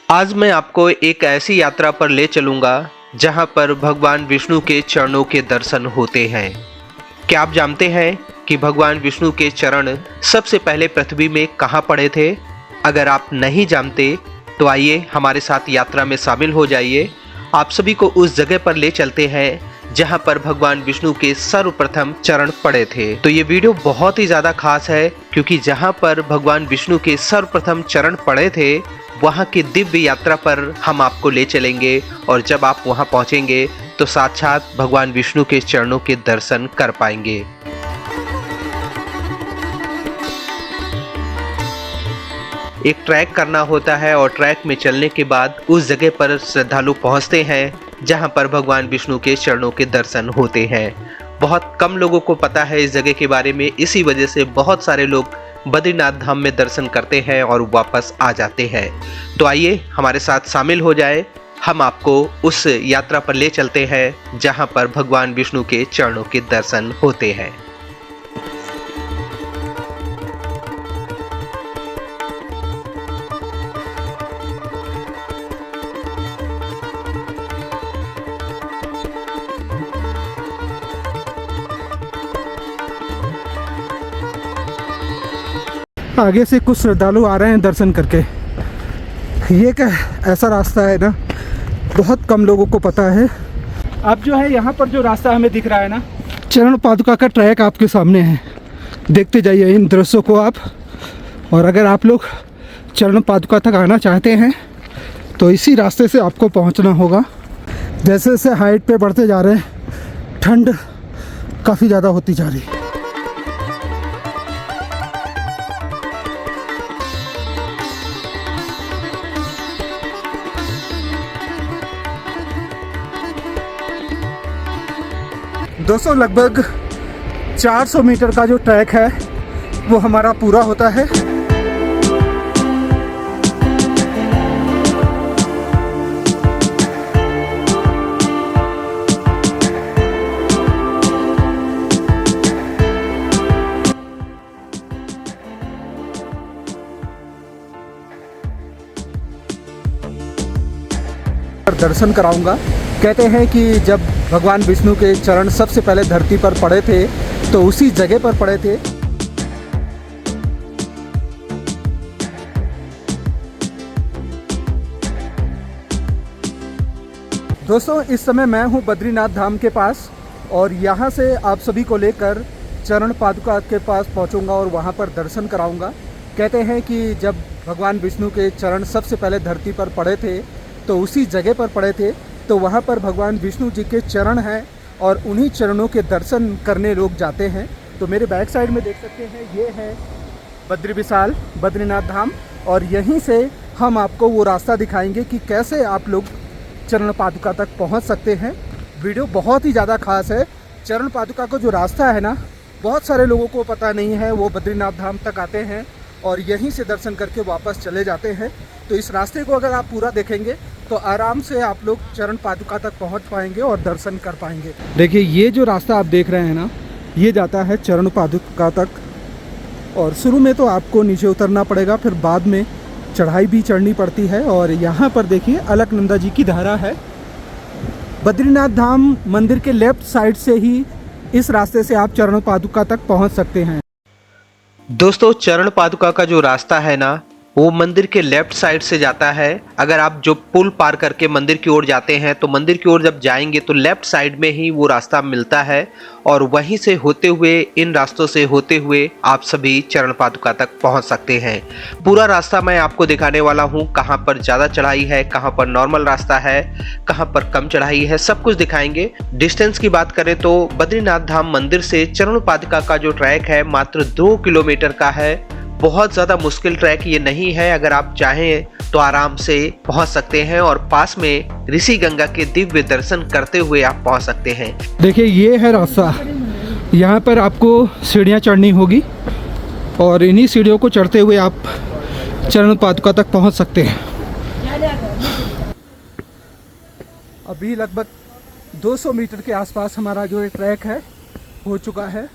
आज मैं आपको एक ऐसी यात्रा पर ले चलूंगा जहां पर भगवान विष्णु के चरणों के दर्शन होते हैं। क्या आप जानते हैं कि भगवान विष्णु के चरण सबसे पहले पृथ्वी में कहां पड़े थे? अगर आप नहीं जानते तो आइए हमारे साथ यात्रा में शामिल हो जाइए। आप सभी को उस जगह पर ले चलते हैं जहां पर भगवान विष्णु के सर्वप्रथम चरण पड़े थे। तो ये वीडियो बहुत ही ज्यादा खास है क्योंकि जहां पर भगवान विष्णु के सर्वप्रथम चरण पड़े थे वहां की दिव्य यात्रा पर हम आपको ले चलेंगे और जब आप वहां पहुंचेंगे तो साक्षात भगवान विष्णु के चरणों के दर्शन कर पाएंगे। एक ट्रैक करना होता है और ट्रैक में चलने के बाद उस जगह पर श्रद्धालु पहुंचते हैं जहां पर भगवान विष्णु के चरणों के दर्शन होते हैं। बहुत कम लोगों को पता है इस जगह के बारे में, इसी वजह से बहुत सारे लोग बद्रीनाथ धाम में दर्शन करते हैं और वापस आ जाते हैं। तो आइए हमारे साथ शामिल हो जाए, हम आपको उस यात्रा पर ले चलते हैं जहां पर भगवान विष्णु के चरणों के दर्शन होते हैं। आगे से कुछ श्रद्धालु आ रहे हैं दर्शन करके। ये क्या ऐसा रास्ता है ना, बहुत कम लोगों को पता है। अब जो है यहाँ पर जो रास्ता हमें दिख रहा है ना, चरण पादुका का ट्रैक आपके सामने है। देखते जाइए इन दृश्यों को आप। और अगर आप लोग चरण पादुका तक आना चाहते हैं तो इसी रास्ते से आपको पहुँचना होगा। जैसे जैसे हाइट पे बढ़ते जा रहे हैं ठंड काफ़ी ज़्यादा होती जा रही है। दोस्तों लगभग 400 मीटर का जो ट्रैक है वो हमारा पूरा होता है। दर्शन कराऊंगा। कहते हैं कि जब भगवान विष्णु के चरण सबसे पहले धरती पर पड़े थे तो उसी जगह पर पड़े थे। दोस्तों इस समय मैं हूं बद्रीनाथ धाम के पास और यहां से आप सभी को लेकर चरण पादुका के पास पहुंचूंगा और वहां पर दर्शन कराऊंगा। कहते हैं कि जब भगवान विष्णु के चरण सबसे पहले धरती पर पड़े थे तो उसी जगह पर पड़े थे, तो वहाँ पर भगवान विष्णु जी के चरण हैं और उन्हीं चरणों के दर्शन करने लोग जाते हैं। तो मेरे बैक साइड में देख सकते हैं ये है बद्री विशाल बद्रीनाथ धाम और यहीं से हम आपको वो रास्ता दिखाएंगे कि कैसे आप लोग चरण पादुका तक पहुँच सकते हैं। वीडियो बहुत ही ज़्यादा खास है। चरण पादुका का जो रास्ता है ना, बहुत सारे लोगों को पता नहीं है। वो बद्रीनाथ धाम तक आते हैं और यहीं से दर्शन करके वापस चले जाते हैं। तो इस रास्ते को अगर आप पूरा देखेंगे तो आराम से आप लोग चरण पादुका तक पहुंच पाएंगे और दर्शन कर पाएंगे। देखिए ये जो रास्ता आप देख रहे हैं ना, ये जाता है चरण पादुका तक और शुरू में तो आपको नीचे उतरना पड़ेगा, फिर बाद में चढ़ाई भी चढ़नी पड़ती है। और यहाँ पर देखिए अलकनंदा जी की धारा है। बद्रीनाथ धाम मंदिर के लेफ्ट साइड से ही इस रास्ते से आप चरण पादुका तक पहुँच सकते हैं। दोस्तों चरण पादुका का जो रास्ता है ना, वो मंदिर के लेफ्ट साइड से जाता है। अगर आप जो पुल पार करके मंदिर की ओर जाते हैं तो मंदिर की ओर जब जाएंगे तो लेफ्ट साइड में ही वो रास्ता मिलता है और वहीं से होते हुए, इन रास्तों से होते हुए आप सभी चरण पादुका तक पहुंच सकते हैं। पूरा रास्ता मैं आपको दिखाने वाला हूं, कहां पर ज़्यादा चढ़ाई है, कहां पर नॉर्मल रास्ता है, कहां पर कम चढ़ाई है, सब कुछ दिखाएंगे। डिस्टेंस की बात करें तो बद्रीनाथ धाम मंदिर से चरण पादुका का जो ट्रैक है मात्र 2 किलोमीटर का है। बहुत ज़्यादा मुश्किल ट्रैक ये नहीं है। अगर आप चाहें तो आराम से पहुंच सकते हैं और पास में ऋषि गंगा के दिव्य दर्शन करते हुए आप पहुंच सकते हैं। देखिए ये है रास्ता। यहाँ पर आपको सीढ़ियाँ चढ़नी होगी और इन्हीं सीढ़ियों को चढ़ते हुए आप चरण पादुका तक पहुंच सकते हैं। अभी लगभग 200 मीटर के आसपास हमारा जो ट्रैक है हो चुका है।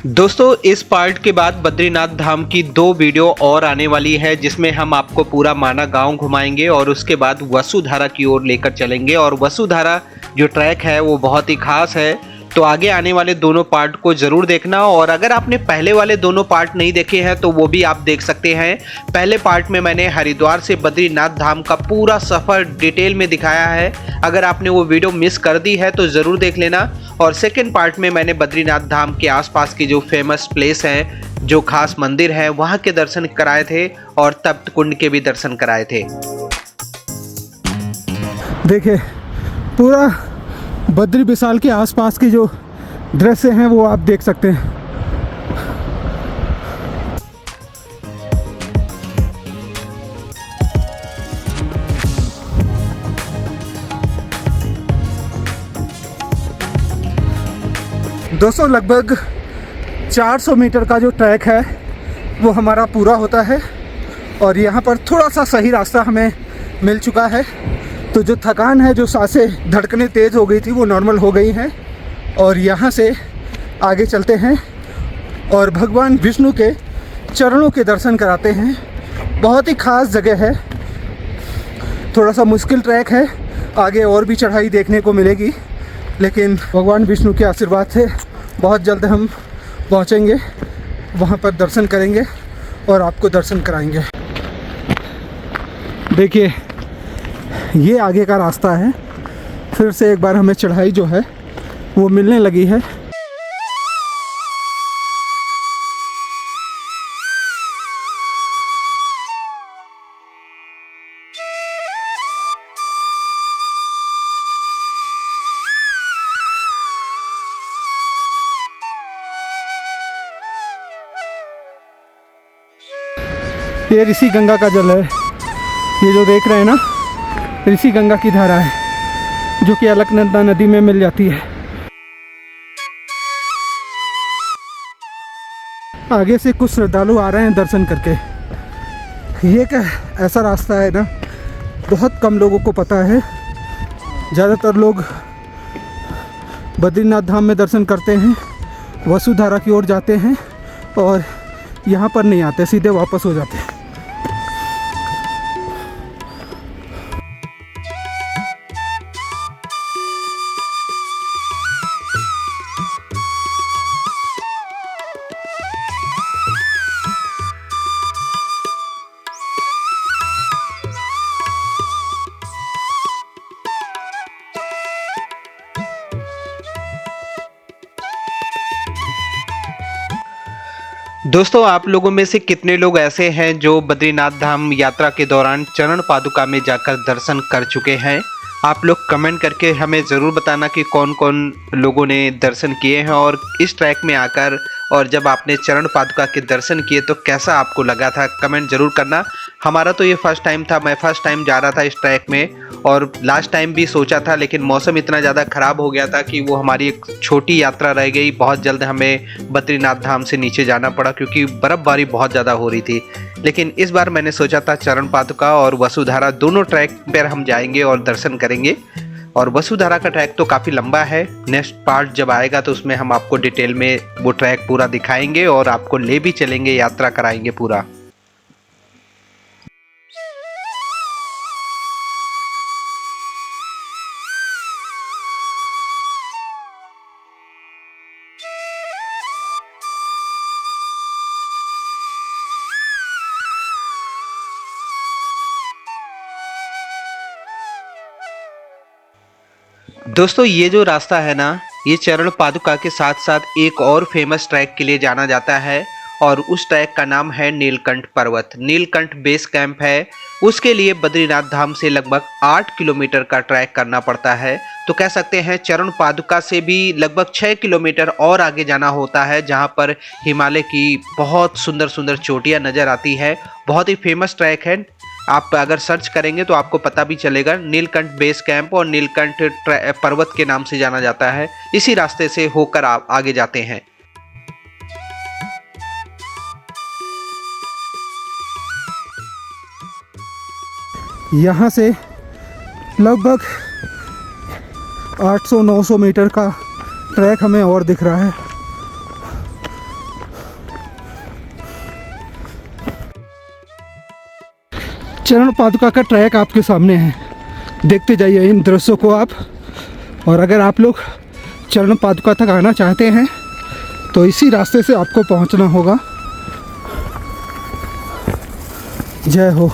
दोस्तों इस पार्ट के बाद बद्रीनाथ धाम की 2 वीडियो और आने वाली है, जिसमें हम आपको पूरा माना गांव घुमाएंगे और उसके बाद वसुधारा की ओर लेकर चलेंगे। और वसुधारा जो ट्रैक है वो बहुत ही खास है, तो आगे आने वाले दोनों पार्ट को जरूर देखना। और अगर आपने पहले वाले दोनों पार्ट नहीं देखे हैं तो वो भी आप देख सकते हैं। पहले पार्ट में मैंने हरिद्वार से बद्रीनाथ धाम का पूरा सफ़र डिटेल में दिखाया है, अगर आपने वो वीडियो मिस कर दी है तो ज़रूर देख लेना। और सेकेंड पार्ट में मैंने बद्रीनाथ धाम के आसपास की जो फेमस प्लेस हैं, जो खास मंदिर हैं, वहाँ के दर्शन कराए थे और तप्त कुंड के भी दर्शन कराए थे। देखिए पूरा बद्री विशाल के आसपास के जो दृश्य हैं वो आप देख सकते हैं। दोस्तों लगभग 400 मीटर का जो ट्रैक है वो हमारा पूरा होता है और यहाँ पर थोड़ा सा सही रास्ता हमें मिल चुका है। तो जो थकान है, जो सांसें धड़कनें तेज़ हो गई थी, वो नॉर्मल हो गई हैं। और यहाँ से आगे चलते हैं और भगवान विष्णु के चरणों के दर्शन कराते हैं। बहुत ही ख़ास जगह है, थोड़ा सा मुश्किल ट्रैक है, आगे और भी चढ़ाई देखने को मिलेगी, लेकिन भगवान विष्णु के आशीर्वाद से बहुत जल्द हम पहुँचेंगे, वहाँ पर दर्शन करेंगे और आपको दर्शन कराएंगे। देखिए ये आगे का रास्ता है, फिर से एक बार हमें चढ़ाई जो है वो मिलने लगी है। ये ऋषि गंगा का जल है, ये जो देख रहे हैं ना, ऋषि गंगा की धारा है जो कि अलकनंदा नदी में मिल जाती है। आगे से कुछ श्रद्धालु आ रहे हैं दर्शन करके। ये एक ऐसा रास्ता है ना, बहुत कम लोगों को पता है। ज़्यादातर लोग बद्रीनाथ धाम में दर्शन करते हैं, वसुधारा की ओर जाते हैं और यहाँ पर नहीं आते, सीधे वापस हो जाते हैं। दोस्तों आप लोगों में से कितने लोग ऐसे हैं जो बद्रीनाथ धाम यात्रा के दौरान चरण पादुका में जाकर दर्शन कर चुके हैं? आप लोग कमेंट करके हमें ज़रूर बताना कि कौन कौन लोगों ने दर्शन किए हैं और इस ट्रैक में आकर, और जब आपने चरण पादुका के दर्शन किए तो कैसा आपको लगा था, कमेंट ज़रूर करना। हमारा तो ये फर्स्ट टाइम था, मैं फर्स्ट टाइम जा रहा था इस ट्रैक में, और लास्ट टाइम भी सोचा था, लेकिन मौसम इतना ज़्यादा ख़राब हो गया था कि वो हमारी एक छोटी यात्रा रह गई। बहुत जल्द हमें बद्रीनाथ धाम से नीचे जाना पड़ा क्योंकि बर्फ़बारी बहुत ज़्यादा हो रही थी। लेकिन इस बार मैंने सोचा था चरण पादुका और वसुधारा दोनों ट्रैक पर हम जाएंगे और दर्शन करेंगे। और वसुधारा का ट्रैक तो काफ़ी लंबा है, नेक्स्ट पार्ट जब आएगा तो उसमें हम आपको डिटेल में वो ट्रैक पूरा दिखाएंगे और आपको ले भी चलेंगे, यात्रा कराएंगे पूरा। दोस्तों ये जो रास्ता है ना, ये चरण पादुका के साथ साथ एक और फेमस ट्रैक के लिए जाना जाता है और उस ट्रैक का नाम है नीलकंठ पर्वत। नीलकंठ बेस कैंप है, उसके लिए बद्रीनाथ धाम से लगभग 8 किलोमीटर का ट्रैक करना पड़ता है। तो कह सकते हैं चरण पादुका से भी लगभग 6 किलोमीटर और आगे जाना होता है, जहां पर हिमालय की बहुत सुंदर सुंदर चोटियां नज़र आती है। बहुत ही फेमस ट्रैक है, आप अगर सर्च करेंगे तो आपको पता भी चलेगा। नीलकंठ बेस कैंप और नीलकंठ पर्वत के नाम से जाना जाता है। इसी रास्ते से होकर आप आगे जाते हैं। यहाँ से लगभग 800-900 मीटर का ट्रैक हमें और दिख रहा है। चरण पादुका का ट्रैक आपके सामने है, देखते जाइए इन दृश्यों को आप। और अगर आप लोग चरण पादुका तक आना चाहते हैं तो इसी रास्ते से आपको पहुंचना होगा। जय हो।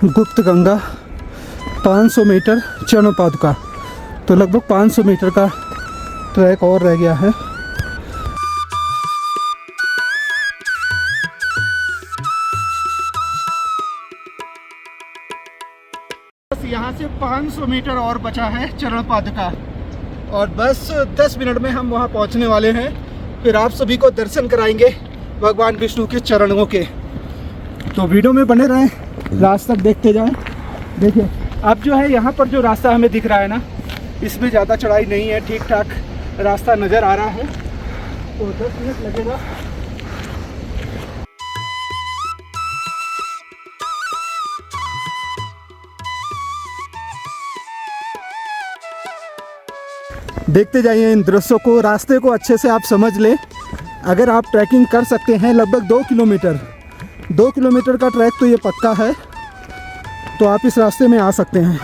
गुप्त गंगा 500 मीटर चरण पादुका, तो लगभग 500 मीटर का ट्रैक और रह गया है। बस यहाँ से 500 मीटर और बचा है चरण पादुका, और बस 10 मिनट में हम वहाँ पहुँचने वाले हैं। फिर आप सभी को दर्शन कराएंगे भगवान विष्णु के चरणों के। तो वीडियो में बने रहें, लास्ट तक देखते जाएं। देखिए अब जो है यहाँ पर जो रास्ता हमें दिख रहा है ना, इसमें ज़्यादा चढ़ाई नहीं है, ठीक ठाक रास्ता नज़र आ रहा है। तो 10 मिनट लगेगा। देखते जाइए इन दृश्यों को, रास्ते को अच्छे से आप समझ ले। अगर आप ट्रैकिंग कर सकते हैं लगभग 2 किलोमीटर का ट्रैक तो ये पक्का है, तो आप इस रास्ते में आ सकते हैं।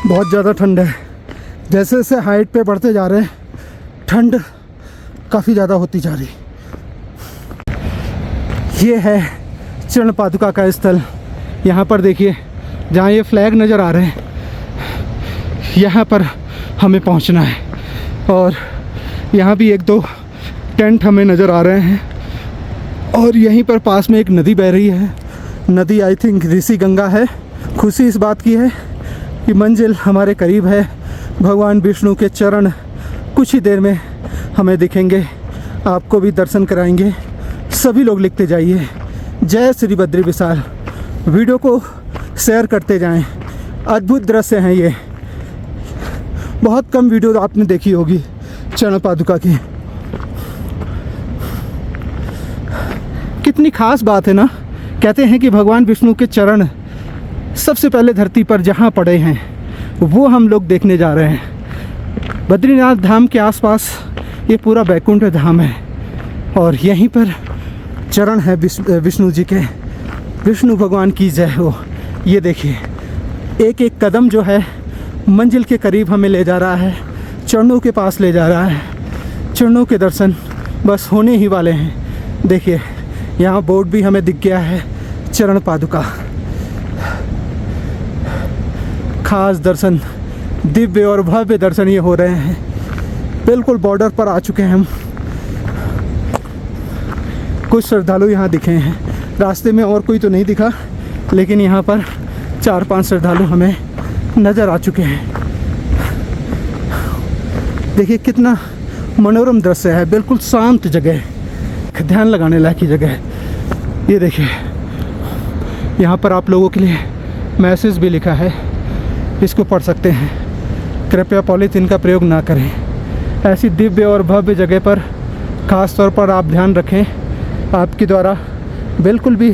बहुत ज़्यादा ठंड है, जैसे जैसे हाइट पे बढ़ते जा रहे हैं ठंड काफ़ी ज़्यादा होती जा रही। ये है चरण पादुका का स्थल। यहाँ पर देखिए जहाँ ये फ्लैग नज़र आ रहे हैं, यहाँ पर हमें पहुँचना है। और यहाँ भी 1-2 टेंट हमें नज़र आ रहे हैं। और यहीं पर पास में एक नदी बह रही है, नदी आई थिंक ऋषि गंगा है। खुशी इस बात की है कि मंजिल हमारे करीब है। भगवान विष्णु के चरण कुछ ही देर में हमें दिखेंगे, आपको भी दर्शन कराएंगे। सभी लोग लिखते जाइए जय श्री बद्री विशाल, वीडियो को शेयर करते जाएं। अद्भुत दृश्य हैं ये, बहुत कम वीडियो आपने देखी होगी चरण पादुका की। कितनी खास बात है ना। कहते हैं कि भगवान विष्णु के चरण सबसे पहले धरती पर जहाँ पड़े हैं वो हम लोग देखने जा रहे हैं। बद्रीनाथ धाम के आसपास ये पूरा बैकुंठ धाम है, और यहीं पर चरण है विष्णु जी के। विष्णु भगवान की जय हो। ये देखिए एक एक कदम जो है मंजिल के करीब हमें ले जा रहा है, चरणों के पास ले जा रहा है। चरणों के दर्शन बस होने ही वाले हैं। देखिए यहाँ बोर्ड भी हमें दिख गया है, चरण पादुका। खास दर्शन, दिव्य और भव्य दर्शन ये हो रहे हैं। बिल्कुल बॉर्डर पर आ चुके हैं हम। कुछ श्रद्धालु यहाँ दिखे हैं, रास्ते में और कोई तो नहीं दिखा, लेकिन यहाँ पर 4-5 श्रद्धालु हमें नज़र आ चुके हैं। देखिए कितना मनोरम दृश्य है, बिल्कुल शांत जगह, ध्यान लगाने लायक की जगह है। ये देखिए यहाँ पर आप लोगों के लिए मैसेज भी लिखा है, इसको पढ़ सकते हैं। कृपया पॉलीथीन का प्रयोग ना करें। ऐसी दिव्य और भव्य जगह पर ख़ास तौर पर आप ध्यान रखें, आपके द्वारा बिल्कुल भी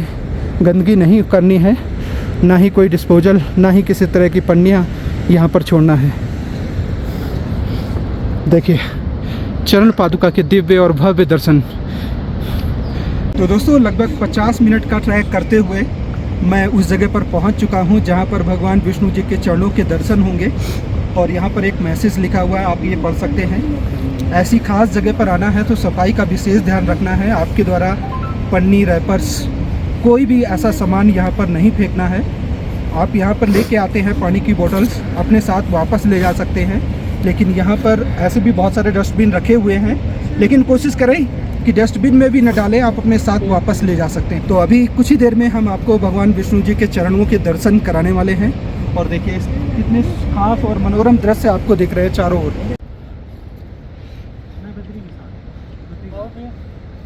गंदगी नहीं करनी है, ना ही कोई डिस्पोजल, ना ही किसी तरह की पन्नियाँ यहाँ पर छोड़ना है। देखिए चरण पादुका के दिव्य और भव्य दर्शन। तो दोस्तों लगभग 50 मिनट का ट्रैक करते हुए मैं उस जगह पर पहुंच चुका हूं जहां पर भगवान विष्णु जी के चरणों के दर्शन होंगे। और यहां पर एक मैसेज लिखा हुआ है, आप ये पढ़ सकते हैं। ऐसी खास जगह पर आना है तो सफाई का विशेष ध्यान रखना है। आपके द्वारा पन्नी, रैपर्स, कोई भी ऐसा सामान यहाँ पर नहीं फेंकना है। आप यहाँ पर लेके आते हैं पानी की बोतल्स, अपने साथ वापस ले जा सकते हैं। लेकिन यहाँ पर ऐसे भी बहुत सारे डस्टबिन रखे हुए हैं, लेकिन कोशिश करें कि डस्टबिन में भी न डालें, आप अपने साथ वापस ले जा सकते हैं। तो अभी कुछ ही देर में हम आपको भगवान विष्णु जी के चरणों के दर्शन कराने वाले हैं। और देखिए कितने खास और मनोरम दृश्य आपको दिख रहे हैं चारों ओर।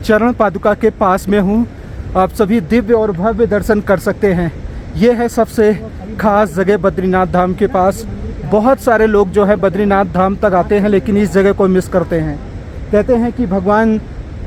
चरण पादुका के पास में हूँ, आप सभी दिव्य और भव्य दर्शन कर सकते हैं। ये है सबसे खास जगह बद्रीनाथ धाम के पास। बहुत सारे लोग जो है बद्रीनाथ धाम तक आते हैं लेकिन इस जगह को मिस करते हैं। कहते हैं कि भगवान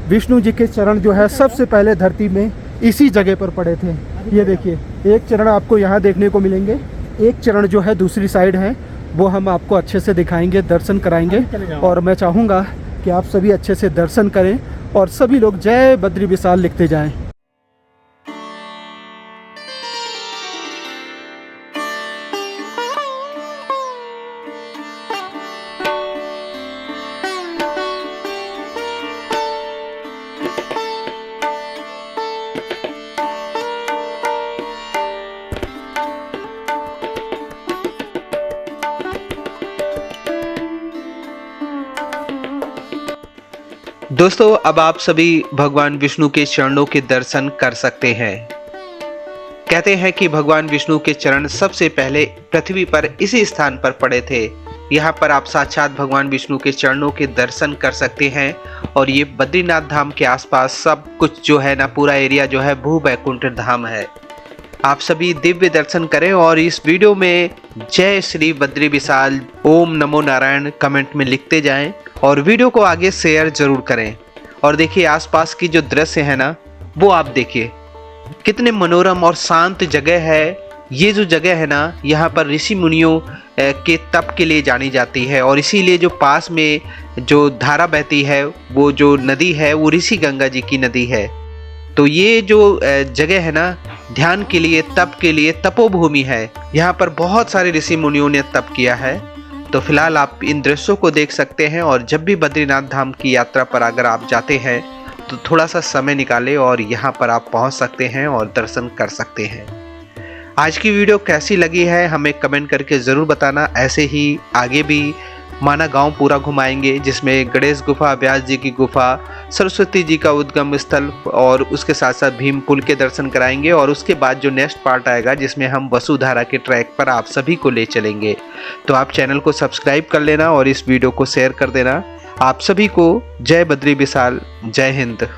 विष्णु जी के चरण जो है सबसे पहले धरती में इसी जगह पर पड़े थे। ये देखिए, एक चरण आपको यहाँ देखने को मिलेंगे, एक चरण जो है दूसरी साइड है, वो हम आपको अच्छे से दिखाएंगे, दर्शन कराएंगे। और मैं चाहूँगा कि आप सभी अच्छे से दर्शन करें और सभी लोग जय बद्री विशाल लिखते जाएं। दोस्तों, अब आप सभी भगवान विष्णु के चरणों के दर्शन कर सकते हैं। कहते हैं कि भगवान विष्णु के चरण सबसे पहले पृथ्वी पर इसी स्थान पर पड़े थे। यहाँ पर आप साक्षात भगवान विष्णु के चरणों के दर्शन कर सकते हैं। और ये बद्रीनाथ धाम के आसपास सब कुछ जो है ना, पूरा एरिया जो है भू बैकुंठ धाम है। आप सभी दिव्य दर्शन करें और इस वीडियो में जय श्री बद्री विशाल, ओम नमो नारायण कमेंट में लिखते जाएं और वीडियो को आगे शेयर जरूर करें। और देखिए, आसपास की जो दृश्य है ना, वो आप देखिए, कितने मनोरम और शांत जगह है। ये जो जगह है ना, यहाँ पर ऋषि मुनियों के तप के लिए जानी जाती है। और इसीलिए जो पास में जो धारा बहती है, वो जो नदी है, वो ऋषि गंगा जी की नदी है। तो ये जो जगह है ना, ध्यान के लिए, तप के लिए तपोभूमि है। यहाँ पर बहुत सारे ऋषि मुनियों ने तप किया है। तो फिलहाल आप इन दृश्यों को देख सकते हैं। और जब भी बद्रीनाथ धाम की यात्रा पर अगर आप जाते हैं तो थोड़ा सा समय निकालें और यहाँ पर आप पहुँच सकते हैं और दर्शन कर सकते हैं। आज की वीडियो कैसी लगी है हमें कमेंट करके ज़रूर बताना। ऐसे ही आगे भी माना गांव पूरा घुमाएंगे, जिसमें गणेश गुफा, व्यास जी की गुफा, सरस्वती जी का उद्गम स्थल और उसके साथ साथ भीम पुल के दर्शन कराएंगे। और उसके बाद जो नेक्स्ट पार्ट आएगा, जिसमें हम वसुधारा के ट्रैक पर आप सभी को ले चलेंगे। तो आप चैनल को सब्सक्राइब कर लेना और इस वीडियो को शेयर कर देना। आप सभी को जय बद्री विशाल, जय हिंद।